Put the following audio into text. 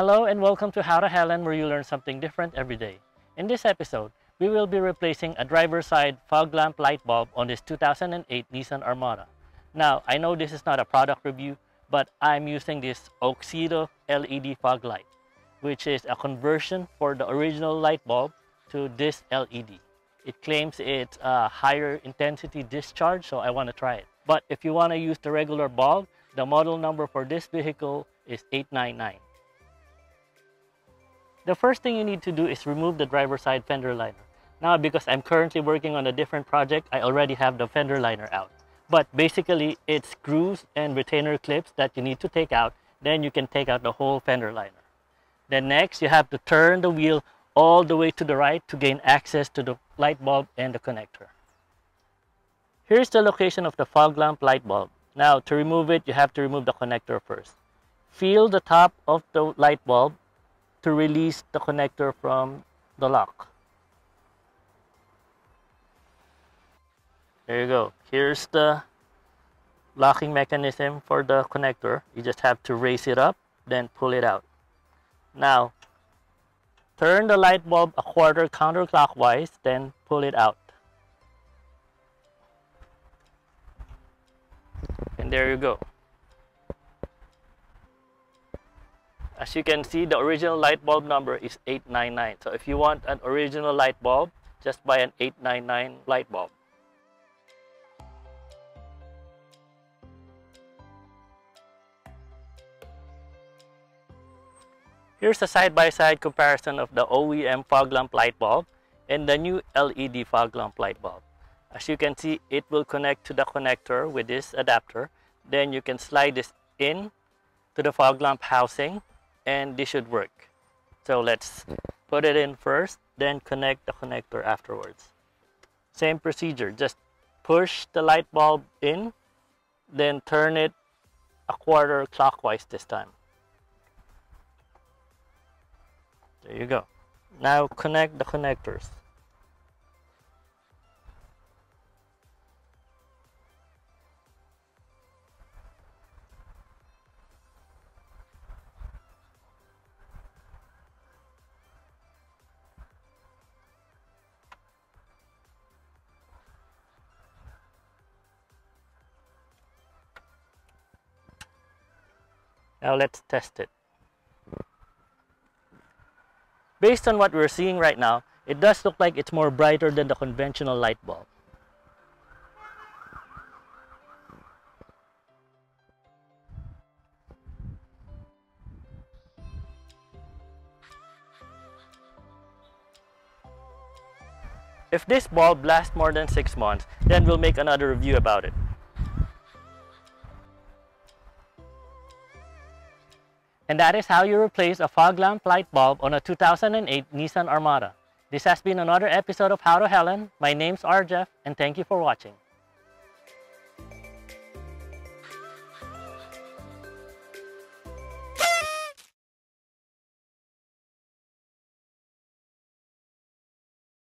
Hello and welcome to How to Helen, where you learn something different every day. In this episode, we will be replacing a driver's side fog lamp light bulb on this 2008 Nissan Armada. Now, I know this is not a product review, but I'm using this Auxito LED fog light, which is a conversion for the original light bulb to this LED. It claims it's a higher intensity discharge, so I want to try it. But if you want to use the regular bulb, the model number for this vehicle is 899. The first thing you need to do is remove the driver's side fender liner. Now, because I'm currently working on a different project, I already have the fender liner out. But basically, it's screws and retainer clips that you need to take out. Then you can take out the whole fender liner. Then next, you have to turn the wheel all the way to the right to gain access to the light bulb and the connector. Here's the location of the fog lamp light bulb. Now, to remove it, you have to remove the connector first. Feel the top of the light bulb to release the connector from the lock. There you go. Here's the locking mechanism for the connector. You just have to raise it up, then pull it out. Now, turn the light bulb a quarter counterclockwise, then pull it out. And there you go. As you can see, the original light bulb number is 899. So if you want an original light bulb, just buy an 899 light bulb. Here's a side-by-side comparison of the OEM fog lamp light bulb and the new LED fog lamp light bulb. As you can see, it will connect to the connector with this adapter. Then you can slide this in to the fog lamp housing, and this should work. So let's put it in first, then connect the connector afterwards. Same procedure, just push the light bulb in, then turn it a quarter clockwise this time. There you go. Now connect the connectors. Now let's test it. Based on what we're seeing right now, it does look like it's more brighter than the conventional light bulb. If this bulb lasts more than 6 months, then we'll make another review about it. And that is how you replace a fog lamp light bulb on a 2008 Nissan Armada. This has been another episode of How to Helen. My name's RJeff, and thank you for watching.